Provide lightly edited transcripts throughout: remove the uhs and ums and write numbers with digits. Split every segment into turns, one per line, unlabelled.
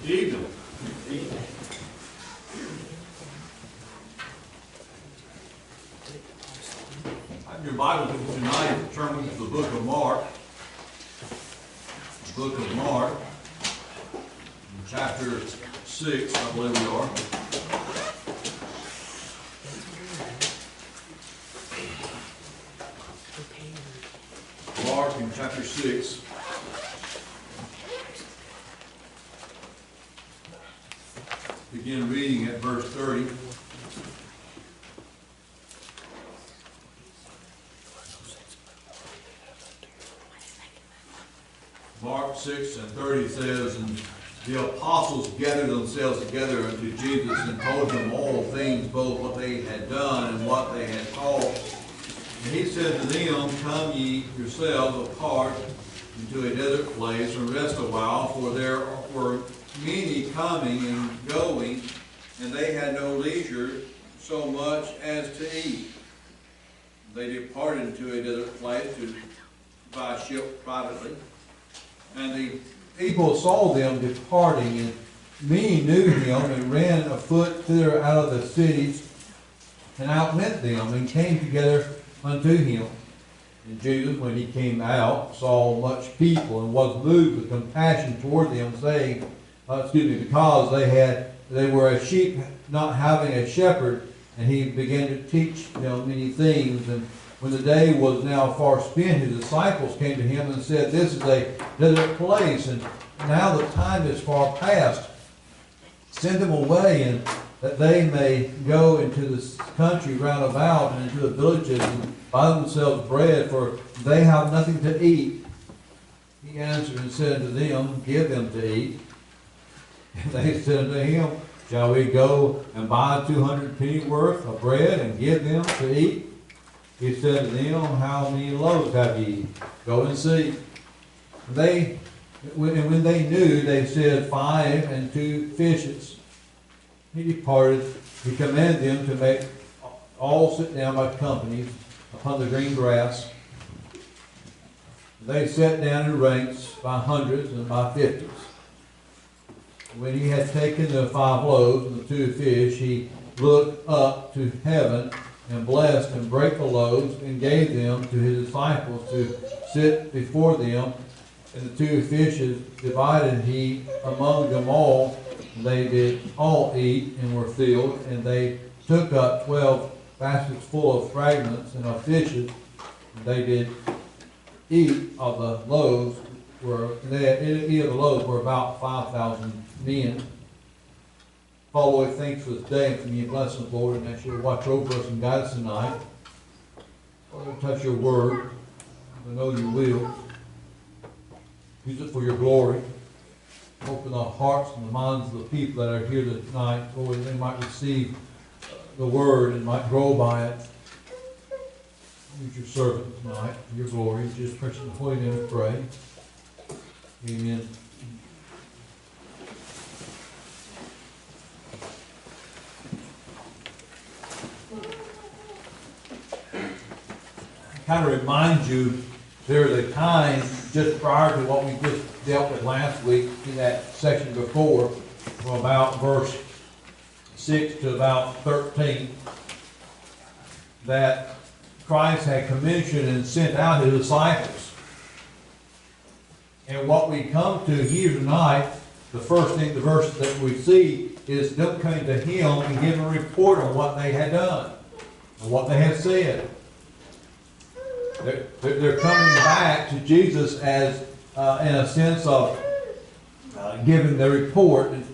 Evening. I have your Bible tonight, turn to the book of Mark. The book of Mark, chapter 6, I believe we are. Mark in chapter 6. Begin reading at verse 30. Mark 6 and 30 says, "And the apostles gathered themselves together unto Jesus and told him all things, both what they had done and what they had taught. And he said to them, Come ye yourselves apart into a desert place and rest a while, for there were many coming and going, and they had no leisure so much as to eat. They departed into a desert place by ship privately. And the people saw them departing, and many knew him, and ran afoot thither out of the cities, and outwent them, and came together unto him. And Jesus, when he came out, saw much people, and was moved with compassion toward them, saying, because they were a sheep not having a shepherd, and he began to teach them many things. And when the day was now far spent, his disciples came to him and said, This is a desert place, and now the time is far past. Send them away, and that they may go into the country round about, and into the villages, and buy themselves bread, for they have nothing to eat. He answered and said unto them, Give them to eat. And they said unto him, Shall we go and buy 200 pennyworth of bread and give them to eat? He said to them, How many loaves have ye? Go and see. When they knew, they said, 5 and 2 fishes. He departed. He commanded them to make all sit down by companies upon the green grass. They sat down in ranks by hundreds and by fifties. When he had taken the 5 loaves and the 2 fish, he looked up to heaven and blessed and brake the loaves and gave them to his disciples to sit before them. And the 2 fishes divided he among them all. And they did all eat and were filled. And they took up 12 baskets full of fragments and of fishes. And they did eat of the loaves. Were about 5,000 men. Father, Lord, thanks for this day and for your blessings, Lord, and that you'll watch over us and guide us tonight. Lord, touch your word. I know you will. Use it for your glory. Open the hearts and the minds of the people that are here tonight, Lord, that they might receive the word and might grow by it. Use your servant tonight for your glory. In Jesus' precious and holy name we pray. Amen. Kind of remind you, there's a time just prior to what we just dealt with last week in that section before, from about verse 6 to about 13, that Christ had commissioned and sent out his disciples. And what we come to here tonight, the first thing, the verse that we see, is them coming to him and giving a report on what they had done and what they had said. They're coming back to Jesus as, in a sense of giving the report and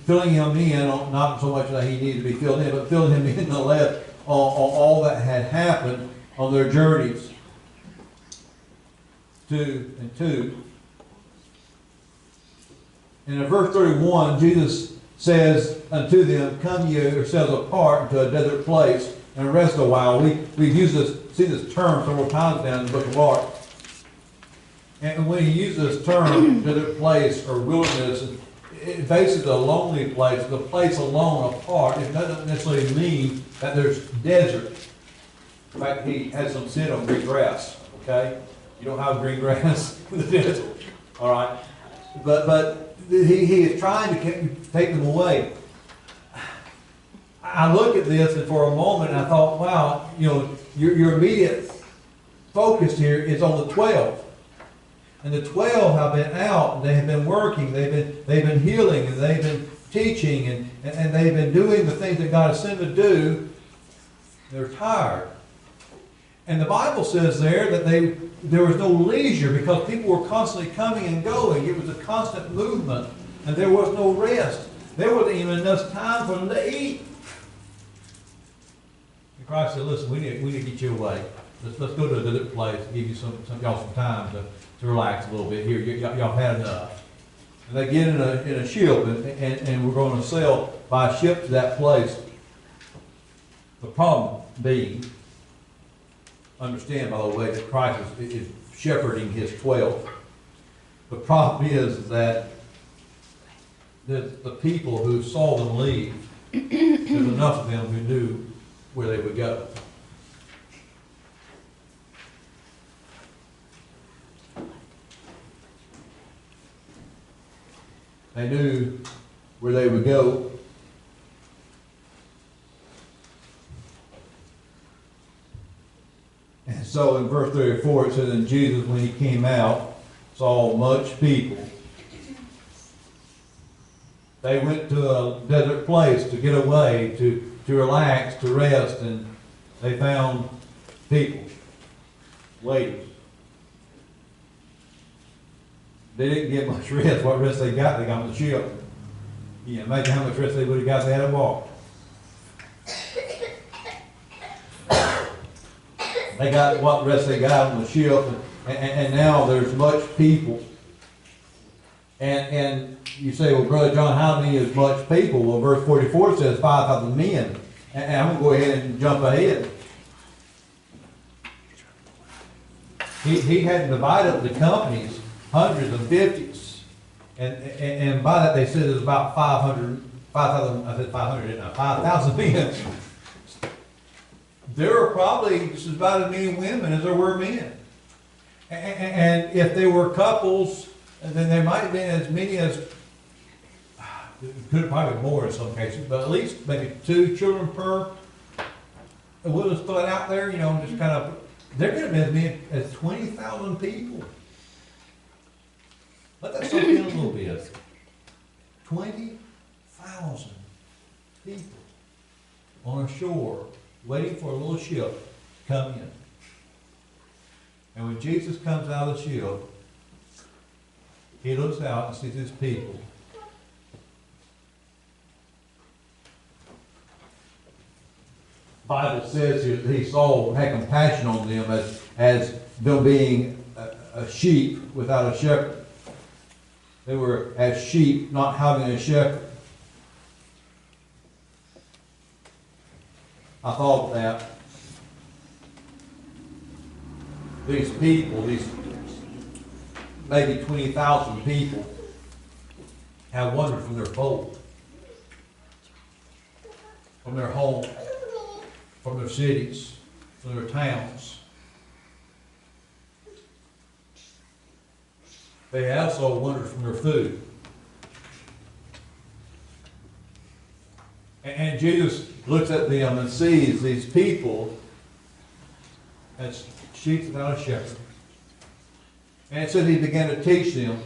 filling him in, not so much that he needed to be filled in, but filling him in on all that had happened on their journeys. 2 and 2. And in verse 31, Jesus says unto them, Come ye yourselves apart into a desert place and rest a while. We've used seen this term several times now in the book of Mark. And when he uses this term, desert place or wilderness, it basically a lonely place, the place alone, apart. It doesn't necessarily mean that there's desert. In fact, he has some sin on green grass, okay? You don't have green grass in the desert, all right?
but he is trying to take them away. I look at this and for a moment and I thought, wow, your immediate focus here is on the 12. And the 12 have been out, and they have been working, they've been healing, and they've been teaching, and they've been doing the things that God has sent them to do. They're tired. And the Bible says there that there was no leisure because people were constantly coming and going. It was a constant movement, and there was no rest. There wasn't even enough time for them to eat. And Christ said, listen, we need to get you away. Let's go to a different place and give you some time to relax a little bit here. Y'all had enough. And they get in a ship, and we're going to sail by ship to that place. The problem being, understand, by the way, that Christ is shepherding his 12. The problem is that the people who saw them leave, there's enough of them who knew where they would go. They knew where they would go. And so in verse 34 it says, and Jesus, when he came out, saw much people. They went to a desert place to get away, to relax, to rest, and they found people, ladies. They didn't get much rest. What rest they got on the ship. Yeah, imagine how much rest they would have got if they had walked. They got what rest they got on the ship, and now there's much people. And you say, well, Brother John, how many is much people? Well, verse 44 says 5,000 men. And I'm going to go ahead and jump ahead. He had divided up the companies, hundreds and fifties. And by that they said it was about 5,000, I said 500, didn't I? 5,000 men. There were probably just about as many women as there were men. And if they were couples, then there might have been as many as, could probably more in some cases, but at least maybe 2 children per. We'll just throw it out there, just kind of, there could have been as many as 20,000 people. Let that soak in a little bit. 20,000 people on a shore waiting for a little ship to come in. And when Jesus comes out of the ship, he looks out and sees his people. The Bible says that he had compassion on them as them being a sheep without a shepherd. They were as sheep not having a shepherd. I thought of that. These people, these maybe 20,000 people, have wandered from their fold, from their home, from their cities, from their towns. They also wandered from their food. And Jesus looks at them and sees these people as sheep without a shepherd. And it said he began to teach them.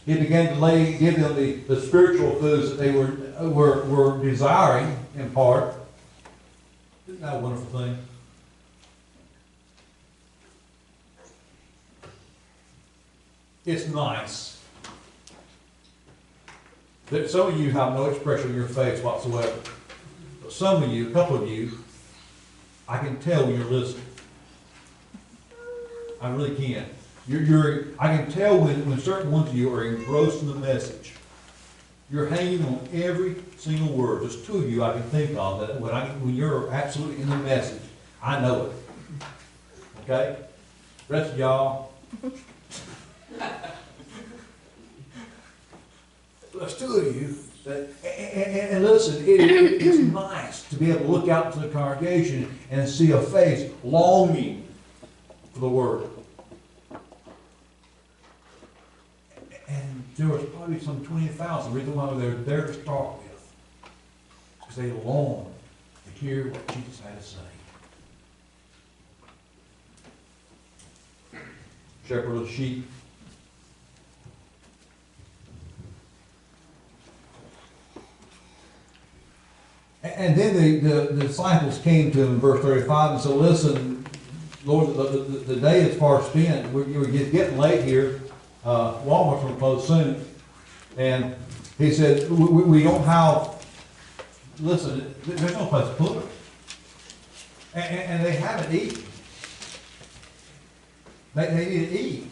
He began to give them the spiritual foods that they were desiring in part. Isn't that a wonderful thing? It's nice that some of you have no expression on your face whatsoever. But some of you, a couple of you, I can tell when you're listening. I really can. I can tell when certain ones of you are engrossed in the message. You're hanging on every single word. There's 2 of you I can think of that when you're absolutely in the message, I know it. Okay? The rest of y'all. There's 2 of you and listen, it's nice to be able to look out into the congregation and see a face longing for the Word. And there was probably some 20,000. The reason why they were there to start with, because they longed to hear what Jesus had to say. Shepherd of the sheep. And then the disciples came to him in verse 35 and said, listen, Lord, the day is far spent. We're getting late here. Walmart's going to close soon. And he said, we don't have, listen, there's no place to put them. And they haven't eaten. They need to eat.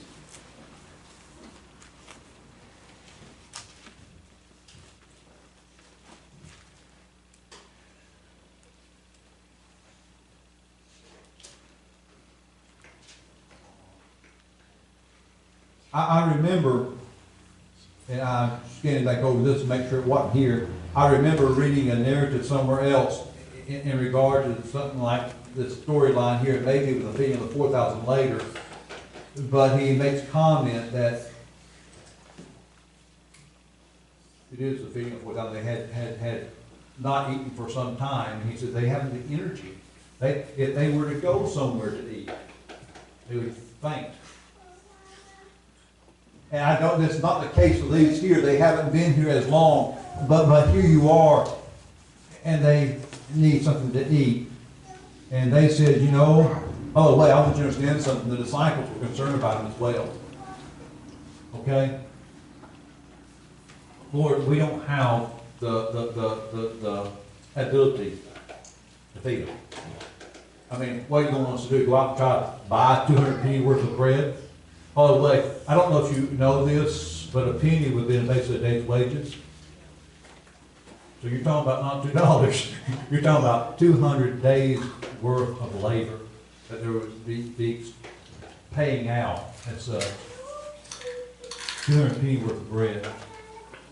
I remember, and I'm scanning back over this to make sure it wasn't here, I remember reading a narrative somewhere else in regard to something like this storyline here, maybe with the feeding of the 4,000 later, but he makes comment that it is the feeding of 4,000. They had not eaten for some time, and he said they haven't the energy. If they were to go somewhere to eat, they would faint. And I know that's not the case with these here. They haven't been here as long, but here you are, and they need something to eat. And they said, you know, oh, the way I want you to understand something. The disciples were concerned about him as well. Okay? Lord, we don't have the ability to feed them. I mean, what are you going to want us to do? Go out and try to buy 200 penny worth of bread? By the way, I don't know if you know this, but a penny would be basically a day's wages. So you're talking about not $2. You're talking about 200 days worth of labor that there would be paying out. That's 200 penny worth of bread.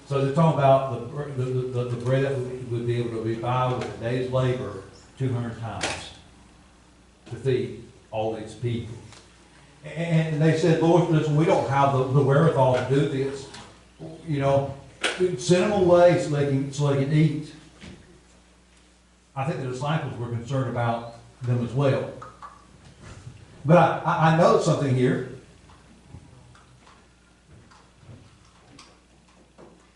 So they're talking about the bread that would be able to be bought with a day's labor 200 times to feed all these people. And they said, Lord, listen, we don't have the wherewithal to do this. You know, send them away so they can eat. I think the disciples were concerned about them as well. But I know something here.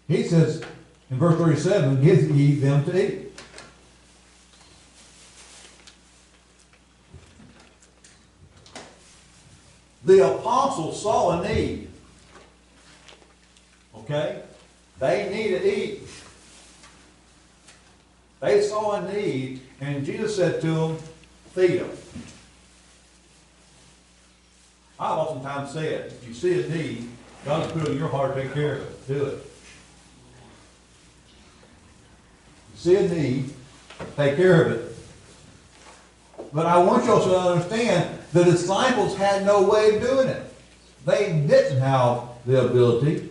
He says in verse 37, give ye them to eat. The apostles saw a need. Okay? They need to eat. They saw a need, and Jesus said to them, feed them. I've oftentimes said, if you see a need, God's put it in your heart to take care of it. Do it. You see a need, take care of it. But I want you also to understand, the disciples had no way of doing it. They didn't have the ability.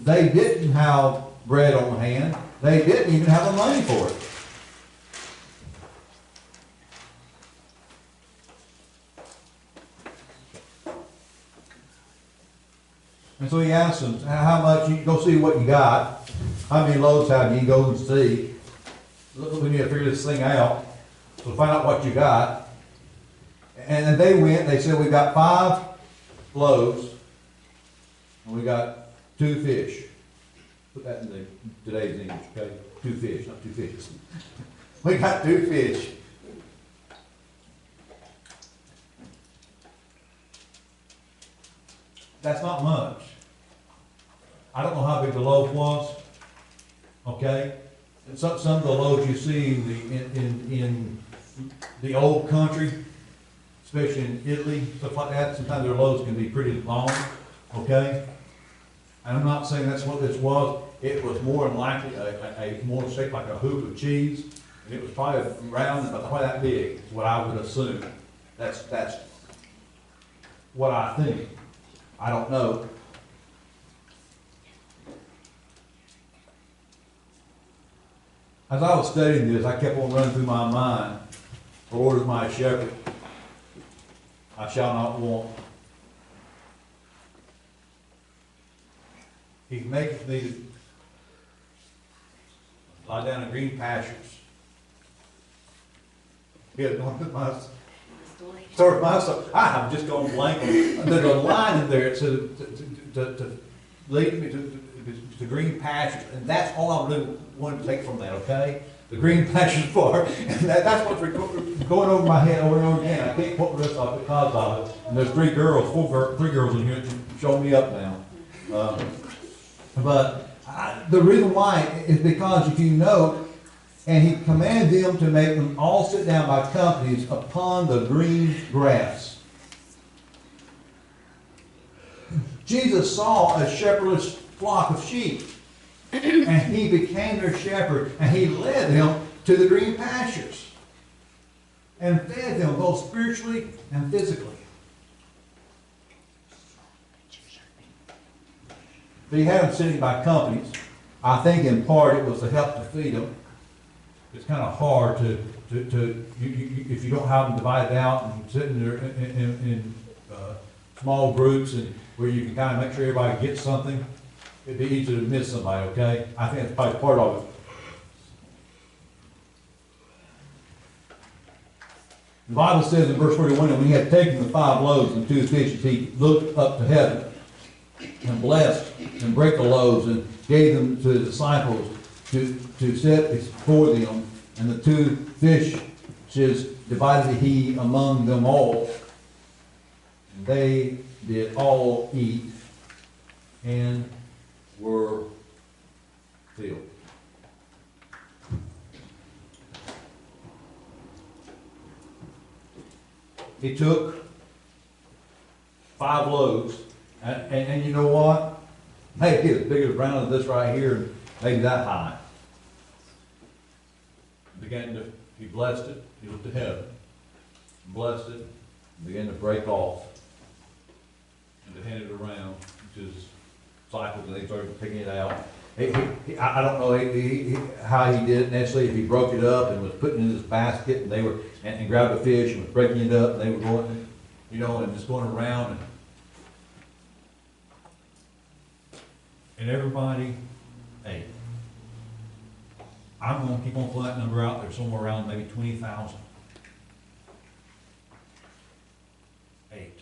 They didn't have bread on hand. They didn't even have the money for it. And so he asked them, how much? You go see what you got. How many loaves have you? Go and see. We need to figure this thing out. So find out what you got. And then they went, they said, we got 5 loaves, and we got 2 fish. Put that in today's English, okay? 2 fish, not 2 fishes. We got 2 fish. That's not much. I don't know how big the loaf was, okay? And some of the loaves you see in the old country, especially in Italy, stuff like that, sometimes their loaves can be pretty long, okay? And I'm not saying that's what this was. It was more than likely a more shaped like a hoop of cheese, and it was probably round and about that big, is what I would assume. That's what I think. I don't know. As I was studying this, I kept on running through my mind, the Lord is my shepherd, I shall not want. He maketh me to lie down in green pastures. He anointed my serve my soul. I have just gone blank. There's a line in there that says to lead me to green pastures, and that's all I really wanted to take from that. Okay, the green pastures part, and that's what's going over my head over and over again. I can't quote the rest of it because of it. And there's three girls in here to show me up now. The reason why is because if you note, and he commanded them to make them all sit down by companies upon the green grass. Jesus saw a shepherdless flock of sheep, and he became their shepherd, and he led them to the green pastures, and fed them both spiritually and physically. He had them sitting by companies. I think in part it was to help to feed them. It's kind of hard to if you don't have them divided out and sitting there in small groups and where you can kind of make sure everybody gets something. It'd be easy to miss somebody, okay? I think that's probably part of it. The Bible says in verse 41, when he had taken the 5 loaves and 2 fishes, he looked up to heaven and blessed and brake the loaves and gave them to the disciples to set before them, and the 2 fishes divided he among them all. And they did all eat and were filled. He took 5 loaves, and you know what? Maybe as big as around as this right here, maybe that high. He blessed it, he looked to heaven, blessed it, and began to break off, and to hand it around to his disciples, and they started picking it out. I don't know how he did it necessarily, if he broke it up and was putting it in his basket, and they were, and grabbed a fish and was breaking it up, and they were going, and just going around, and everybody ate. I'm going to keep on pulling that number out there, somewhere around maybe 20,000. Ate.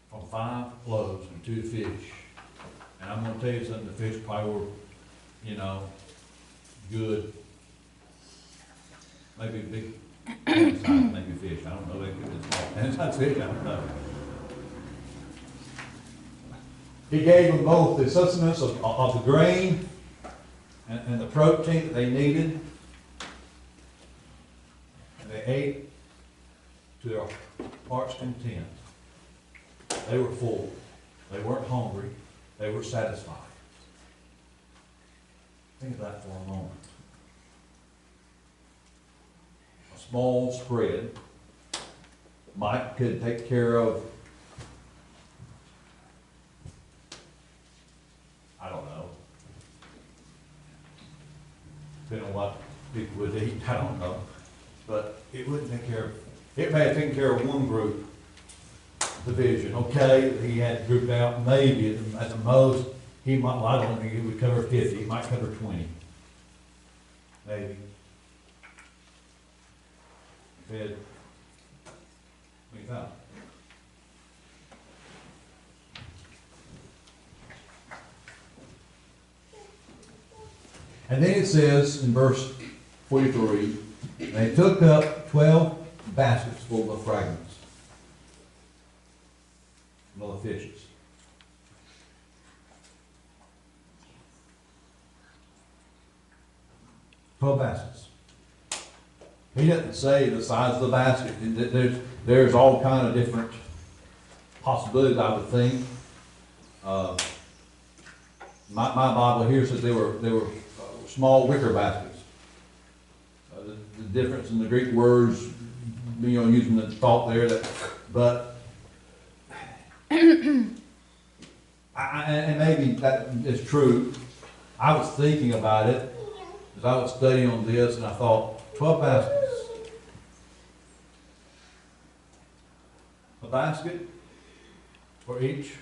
From 5 loaves and 2 fish. And I'm going to tell you something, the fish probably were, good. Maybe big, maybe fish, I don't know, they could be small. And it's not fish, I don't know. He gave them both the sustenance of the grain and the protein that they needed. And they ate to their heart's content. They were full. They weren't hungry. They were satisfied. Think of that for a moment. A small spread. Mike could take care of, I don't know, depending on what people would eat, I don't know. But it wouldn't take care of, it may have taken care of one group division, okay? He had grouped out, maybe at the most, he might, well, I don't think it would cover 50, it might cover 20. Maybe. Fed 20,000. And then it says in verse 43, they took up 12 baskets full of fragments, full of fishes. Baskets. He doesn't say the size of the basket. There's all kind of different possibilities, I would think. My Bible here says they were small wicker baskets. The difference in the Greek words, using the thought there, but and maybe that is true. I was thinking about it as I was studying on this, and I thought 12 baskets. A basket for each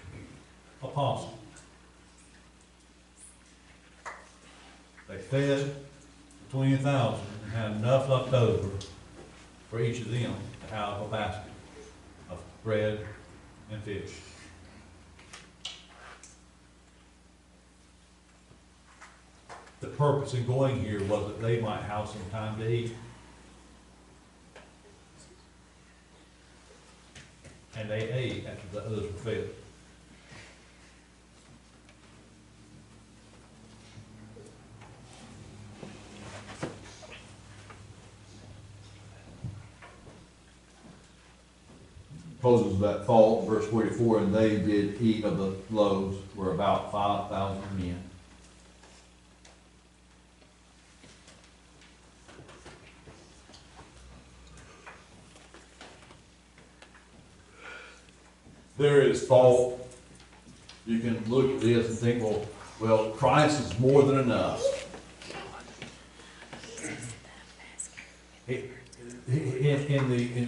apostle.
They fed 20,000 and had enough left over for each of them to have a basket of bread and fish. The purpose in going here was that they might have some time to eat. And they ate after the others were fed.
Poses that thought, verse 44, and they did eat of the loaves, were about 5,000 men. There is thought. You can look at this and think, well, Christ is more than enough. In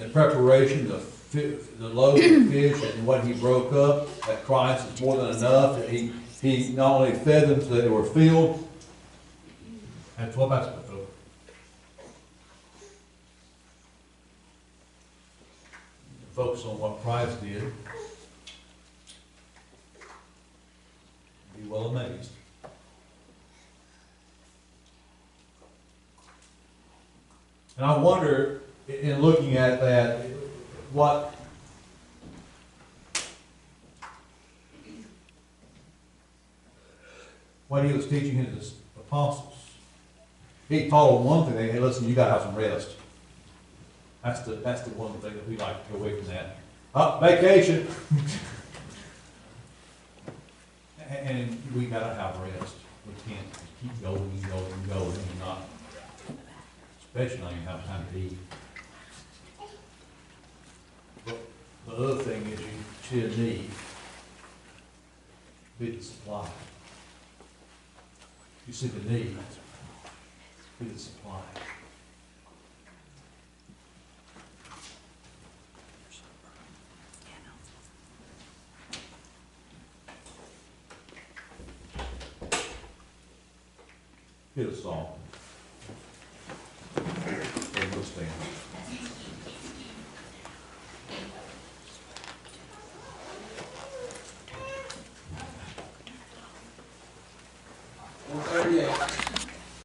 the preparation, the loaves of fish and what he broke up, that Christ is more than enough. That he not only fed them so they were filled.
And 12 baskets filled. Focus on what Christ did. Be well amazed.
And I wonder, in looking at that, what he was teaching his apostles. He taught them one thing, hey, listen, you gotta have some rest. That's the one thing that we like to go away from that. Vacation. And we gotta have rest. We can't keep going and going and going and not, especially when you have time to eat. But the other thing is you should need big supply. You see the need, be the supply. Hit a song.